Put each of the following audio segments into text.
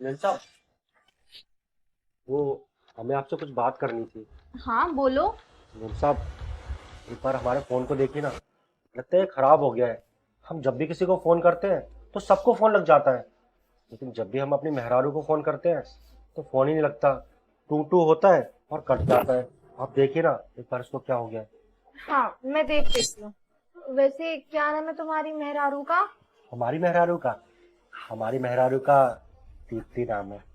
मिल साहब, वो हमें आपसे कुछ बात करनी थी। हाँ बोलो। मिल साहब, एक बार हमारे फोन को देखिए ना। लगता है ये खराब हो गया है। हम जब भी किसी को फोन करते हैं तो सबको फोन लग जाता है, लेकिन जब भी हम अपनी मेहरारू को फोन करते हैं तो फोन ही नहीं लगता। टू टू होता है और कट जाता है। आप देखिए ना, एक बार इसको क्या हो गया है। हाँ मैं देख लेती हूँ। वैसे क्या नाम है तुम्हारी मेहरारू का? हमारी मेहरारू का हमारी मेहरारू का दीप्ति नाम है।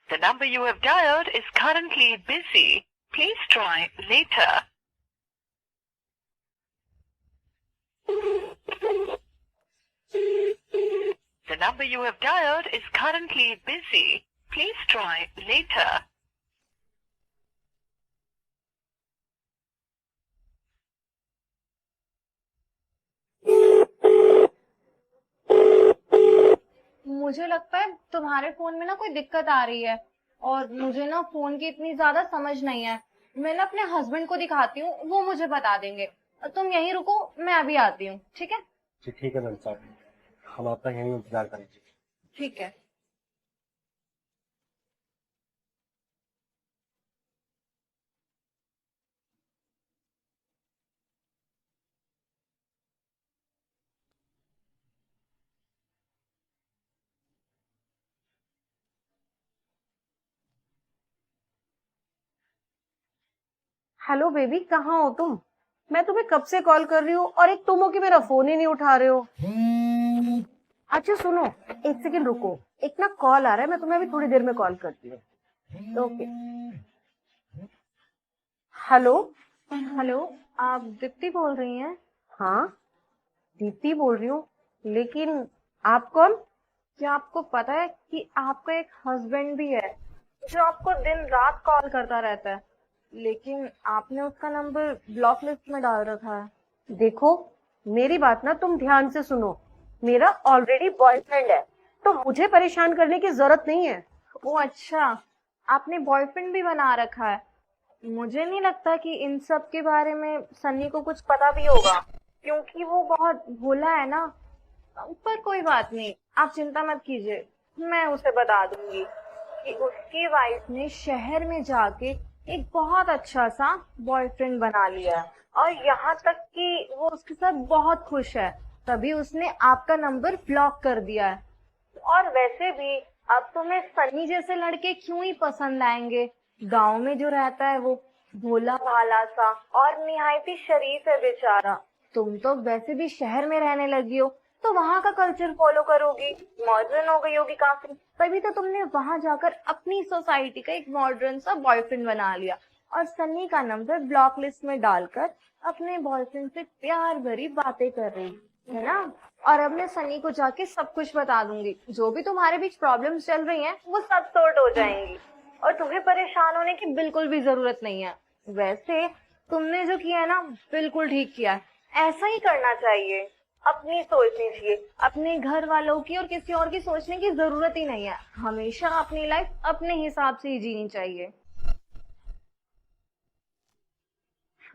The number you have dialed is currently busy. Please try later. The number you have dialed is currently busy. Please try later. मुझे लगता है तुम्हारे फोन में ना कोई दिक्कत आ रही है। और मुझे ना फोन की इतनी ज्यादा समझ नहीं है। मैं ना अपने हस्बैंड को दिखाती हूँ, वो मुझे बता देंगे। तुम यहीं रुको, मैं अभी आती हूँ, ठीक है? जी ठीक है मिल साहब, हम आपका यहीं इंतजार करेंगे। ठीक है। हेलो बेबी, कहाँ हो तुम? मैं तुम्हें कब से कॉल कर रही हूँ और एक तुम हो कि मेरा फोन ही नहीं उठा रहे हो। अच्छा सुनो, एक सेकंड रुको। एक ना कॉल आ रहा है, मैं तुम्हें अभी थोड़ी देर में कॉल करती हूँ। ओके। हेलो। हेलो, आप दीप्ति बोल रही हैं? हाँ, दीप्ति बोल रही हूँ, लेकिन आप कौन? क्या आपको पता है कि आपका एक हस्बैंड भी है जो आपको दिन रात कॉल करता रहता है, लेकिन आपने उसका नंबर ब्लॉक लिस्ट में डाल रखा है। देखो, मेरी बात ना तुम ध्यान से सुनो। मेरा ऑलरेडी बॉयफ्रेंड है, तो मुझे परेशान करने की जरूरत नहीं है। ओ अच्छा, आपने बॉयफ्रेंड भी बना रखा है। मुझे नहीं लगता कि इन सब के बारे में सन्नी को कुछ पता भी होगा, क्योंकि वो बहुत भोला है ना। पर कोई बात नहीं, आप चिंता मत कीजिए। मैं उसे बता दूंगी कि उसकी वाइफ ने शहर में जाके एक बहुत अच्छा सा बॉयफ्रेंड बना लिया है, और यहाँ तक कि वो उसके साथ बहुत खुश है। तभी उसने आपका नंबर ब्लॉक कर दिया है। और वैसे भी अब तुम्हें सनी जैसे लड़के क्यों ही पसंद आएंगे? गांव में जो रहता है वो भोला भाला सा और निहायत ही शरीफ है बेचारा। तुम तो वैसे भी शहर में रहने लगी हो, तो वहाँ का कल्चर फॉलो करोगी, मॉडर्न हो गई होगी काफी। तभी तो तुमने वहां जाकर अपनी सोसाइटी का एक मॉडर्न सा बॉयफ्रेंड बना लिया और सन्नी का नंबर ब्लॉक लिस्ट में डालकर अपने बॉयफ्रेंड से प्यार भरी बातें कर रही है ना। और अब मैं सनी को जाके सब कुछ बता दूंगी। जो भी तुम्हारे बीच प्रॉब्लम्स चल रही हैं वो सब सॉर्ट हो जाएंगी, और तुम्हें परेशान होने की बिल्कुल भी जरूरत नहीं है। वैसे तुमने जो किया है ना, बिल्कुल ठीक किया है। ऐसा ही करना चाहिए। अपनी सोचनी चाहिए, अपने घर वालों की और किसी और की सोचने की जरूरत ही नहीं है। हमेशा अपनी लाइफ अपने हिसाब से ही जीनी चाहिए।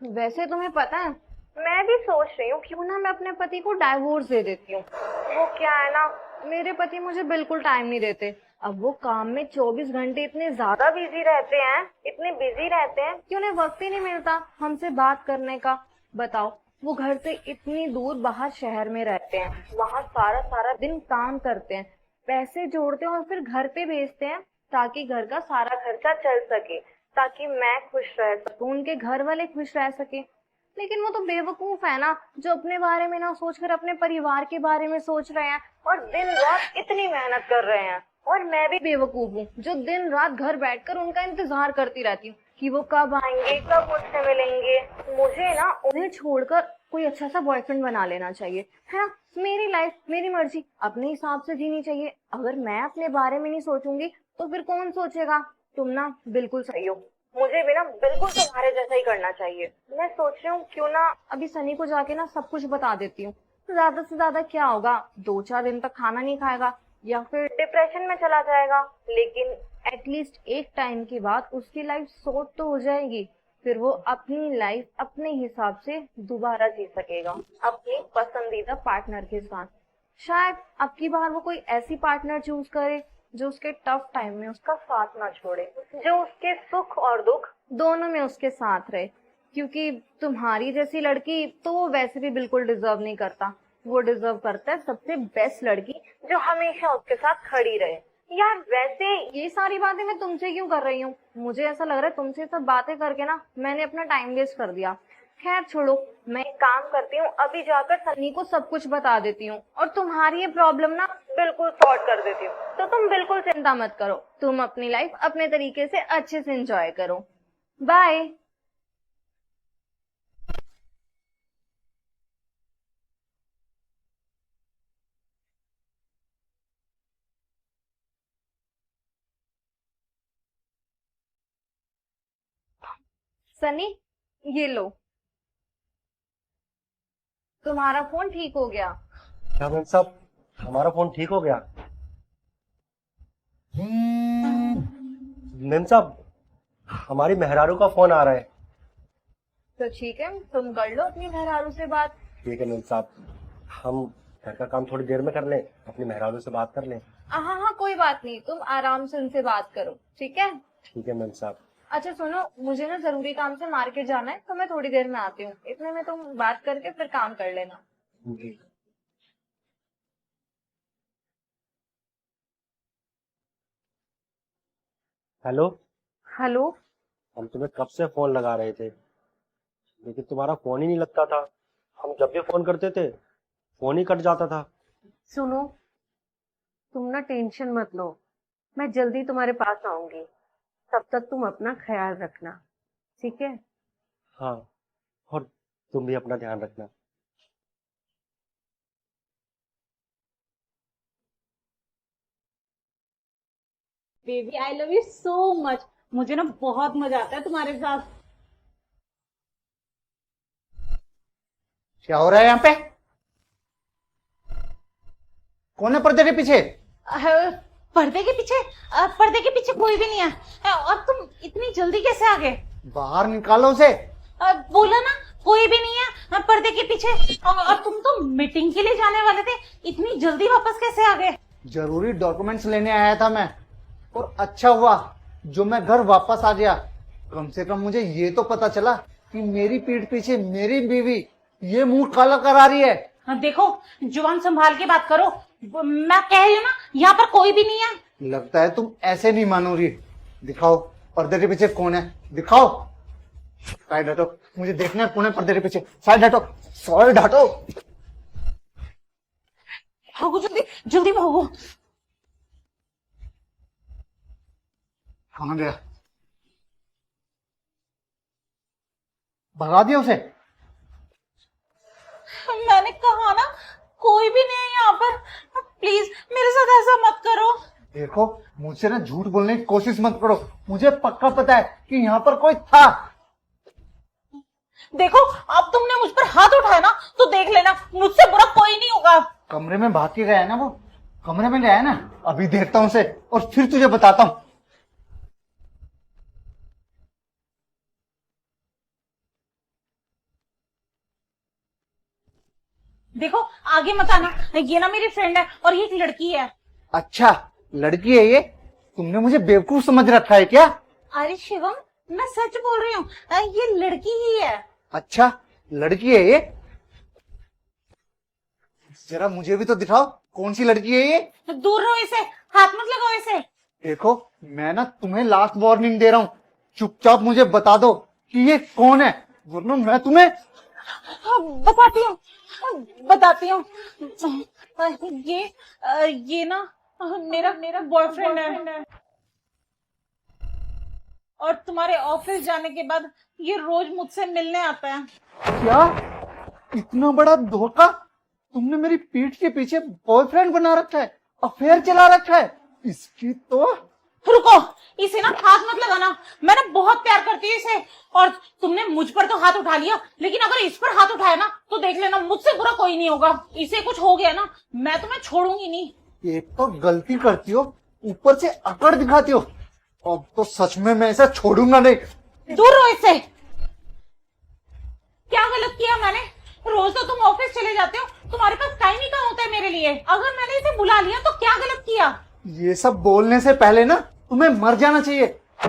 वैसे तुम्हें पता है, मैं भी सोच रही हूँ क्यों ना मैं अपने पति को डाइवोर्स दे देती हूँ। वो क्या है ना, मेरे पति मुझे बिल्कुल टाइम नहीं देते। अब वो काम में 24 घंटे इतने ज्यादा बिजी रहते हैं, इतने बिजी रहते हैं कि उन्हें वक्त ही नहीं मिलता हमसे बात करने का। बताओ, वो घर से इतनी दूर बाहर शहर में रहते हैं, वहां सारा सारा दिन काम करते हैं, पैसे जोड़ते हैं और फिर घर पे भेजते हैं ताकि घर का सारा खर्चा चल सके, ताकि मैं खुश रह सकूं, उनके घर वाले खुश रह सके। लेकिन वो तो बेवकूफ है ना, जो अपने बारे में ना सोचकर अपने परिवार के बारे में सोच रहे हैं और दिन रात इतनी मेहनत कर रहे हैं। और मैं भी बेवकूफ हूँ जो दिन रात घर बैठकर उनका इंतजार करती रहती हूँ कि वो कब आएंगे, कब मुझसे मिलेंगे। मुझे ना उन्हें छोड़कर कोई अच्छा सा बॉयफ्रेंड बना लेना चाहिए, है ना। मेरी लाइफ मेरी मर्जी, अपने हिसाब से जीनी चाहिए। अगर मैं अपने बारे में नहीं सोचूंगी तो फिर कौन सोचेगा? तुम ना बिल्कुल सही हो। मुझे भी ना बिल्कुल तुम्हारे जैसा ही करना चाहिए। मैं सोच रही हूँ क्यों ना अभी सनी को जाके ना सब कुछ बता देती हूँ। तो ज्यादा से ज्यादा क्या होगा, 2-4 दिन तक खाना नहीं खाएगा या फिर डिप्रेशन में चला जाएगा, लेकिन एटलीस्ट एक टाइम के बाद उसकी लाइफ सॉर्ट तो हो जाएगी। फिर वो अपनी लाइफ अपने हिसाब से दोबारा जी सकेगा, अपने पसंदीदा पार्टनर के साथ। शायद अब की बार वो कोई ऐसी पार्टनर चूज करे जो उसके टफ टाइम में उसका साथ ना छोड़े, जो उसके सुख और दुख दोनों में उसके साथ रहे। क्योंकि तुम्हारी जैसी लड़की तो वो वैसे भी बिल्कुल डिजर्व नहीं करता। वो डिजर्व करता है सबसे बेस्ट लड़की जो हमेशा उसके साथ खड़ी रहे। यार वैसे ये सारी बातें मैं तुमसे क्यों कर रही हूँ? मुझे ऐसा लग रहा है तुमसे सब बातें करके ना मैंने अपना टाइम वेस्ट कर दिया। खैर छोड़ो, मैं एक काम करती हूँ, अभी जाकर सन्नी को सब कुछ बता देती हूँ और तुम्हारी ये प्रॉब्लम ना बिल्कुल सॉर्ट कर देती हूँ। तो तुम बिल्कुल चिंता मत करो, तुम अपनी लाइफ अपने तरीके से अच्छे से एंजॉय करो। बाय। सनी, ये लो, तुम्हारा फोन ठीक हो गया। क्या मेम साहब, हमारा फोन ठीक हो गया? मेम साहब, हमारी मेहरारू का फोन आ रहा है। तो ठीक है, तुम कर लो अपनी मेहरारू से बात। ठीक है मेम साहब, हम घर का काम थोड़ी देर में कर लें, अपनी मेहरारू से बात कर लें। हाँ हाँ, कोई बात नहीं, तुम आराम से उनसे बात करो, ठीक है? ठीक है मेम साहब। अच्छा सुनो, मुझे ना जरूरी काम से मार्केट जाना है, तो मैं थोड़ी देर में आती हूँ। इतने में तुम बात करके फिर काम कर लेना। जी। हेलो। हेलो। हम तुम्हें कब से फोन लगा रहे थे, लेकिन तुम्हारा फोन ही नहीं लगता था। हम जब भी फोन करते थे फोन ही कट जाता था। सुनो, तुम ना टेंशन मत लो, मैं जल्दी तुम्हारे पास आऊंगी। तब तक तुम अपना ख्याल रखना, ठीक है? हाँ, और तुम भी अपना ध्यान रखना। Baby I love you so much. मुझे ना बहुत मजा आता है तुम्हारे साथ। क्या हो रहा है यहाँ पे? कौन है पर्दे के पीछे? पर्दे के पीछे? पर्दे के पीछे कोई भी नहीं है। और तुम इतनी जल्दी कैसे आ गए? बाहर निकालो उसे। बोला ना कोई भी नहीं है पर्दे के पीछे। और तुम तो मीटिंग के लिए जाने वाले थे, इतनी जल्दी वापस कैसे आ गए? जरूरी डॉक्यूमेंट्स लेने आया था मैं, और अच्छा हुआ जो मैं घर वापस आ गया। कम से कम मुझे ये तो पता चला कि मेरी पीठ पीछे मेरी बीवी ये मुंह काला करा रही है। देखो, जुबान संभाल के बात करो। मैं कह रही हूँ ना, यहाँ पर कोई भी नहीं है। लगता है तुम ऐसे नहीं मानोगी। दिखाओ पर्दे के पीछे कौन है, दिखाओ। साइड हटो, मुझे देखना है कौन है पर्दे के पीछे। साइड हटो, साइड हटो। भागो जल्दी, जल्दी भागो। कहाँ गया? भगा दिया उसे। मैंने कहा ना कोई भी नहीं है यहाँ पर। प्लीज मेरे साथ ऐसा मत करो। देखो, मुझसे ना झूठ बोलने की कोशिश मत करो। मुझे पक्का पता है कि यहाँ पर कोई था। देखो, अब तुमने मुझ पर हाथ उठाया ना, तो देख लेना मुझसे बुरा कोई नहीं होगा। कमरे में भाग के गया है ना वो, कमरे में गया है ना। अभी देखता हूँ उसे और फिर तुझे बताता हूँ। देखो, आगे मत आना। ये ना मेरी फ्रेंड है और ये एक लड़की है। अच्छा, लड़की है ये? तुमने मुझे बेवकूफ समझ रखा है क्या? अरे शिवम, मैं सच बोल रही हूँ, ये लड़की ही है। अच्छा, लड़की है ये? जरा मुझे भी तो दिखाओ, कौन सी लड़की है ये? दूर रहो इसे, हाथ मत लगाओ इसे। देखो, मैं ना तुम्हें लास्ट वार्निंग दे रहा हूँ, चुपचाप मुझे बता दो कि ये कौन है, वरना मैं तुम्हें बताती हूँ। ये ना मेरा बॉयफ्रेंड है। और तुम्हारे ऑफिस जाने के बाद ये रोज मुझसे मिलने आता है। क्या? इतना बड़ा धोखा? तुमने मेरी पीठ के पीछे बॉयफ्रेंड बना रखा है, अफेयर चला रखा है। इसकी तो रुको, इसे ना हाथ मत लगाना। मैं ना बहुत प्यार करती हूँ इसे। और तुमने मुझ पर तो हाथ उठा लिया, लेकिन अगर इस पर हाथ उठाया ना तो देख लेना मुझसे बुरा कोई नहीं होगा। इसे कुछ हो गया ना, मैं तुम्हें छोड़ूंगी नहीं। एक तो गलती करती हो, ऊपर से अकड़ दिखाती हो। अब तो सच में मैं इसे छोड़ूंगा नहीं। दूर रहो इससे। क्या गलत किया मैंने? रोज तो तुम ऑफिस चले जाते हो, तुम्हारे पास टाइम ही कहाँ होता है मेरे लिए? अगर मैंने इसे बुला लिया तो क्या गलत किया? ये सब बोलने से पहले ना तुम्हें मर जाना चाहिए।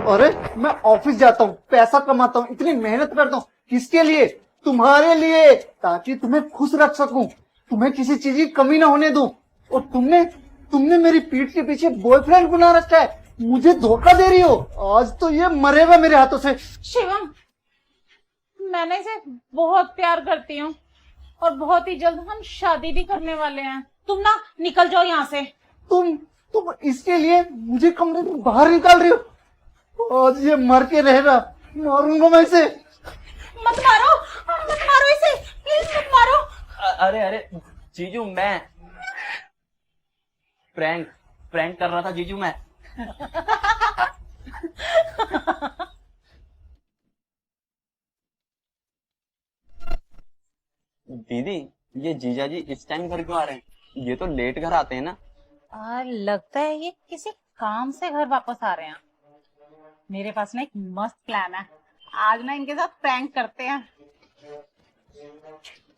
अरे मैं ऑफिस जाता हूँ, पैसा कमाता हूँ, इतनी मेहनत करता हूँ, किसके लिए? तुम्हारे लिए, ताकि तुम्हें खुश रख सकूं, तुम्हें किसी चीज की कमी ना होने दूं। और तुमने मेरी पीठ के पीछे बॉयफ्रेंड बना रखा है, मुझे धोखा दे रही हो। आज तो ये मरेगा मेरे हाथों से। शिवम, मैंने इसे बहुत प्यार करती हूँ और बहुत ही जल्द हम शादी भी करने वाले हैं। तुम ना निकल जाओ यहाँ से। तुम इसके लिए मुझे कमरे से बाहर निकाल रही हो। आज ये मर के रहेगा, मारूंगा मैं इसे। मत मारो इसे, प्लीज मत मारो। अरे अरे जीजू, मैं प्रैंक कर रहा था जीजू मैं। दीदी, ये जीजा जी इस टाइम घर क्यों आ रहे हैं? ये तो लेट घर आते हैं ना। लगता है ये किसी काम से घर वापस आ रहे हैं। मेरे पास ना एक मस्त प्लान है, आज ना इनके साथ प्रैंक करते हैं।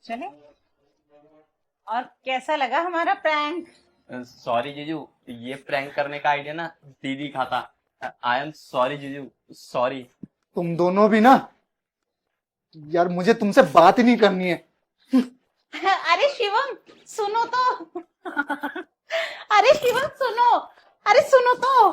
चले? और कैसा लगा हमारा प्रैंक? सॉरी जीजू, ये प्रैंक करने का आइडिया ना दीदी का था। आई एम सॉरी जीजू, सॉरी। तुम दोनों भी ना, यार मुझे तुमसे बात ही नहीं करनी है। अरे शिवम सुनो तो। अरे शिवम सुनो, अरे सुनो तो।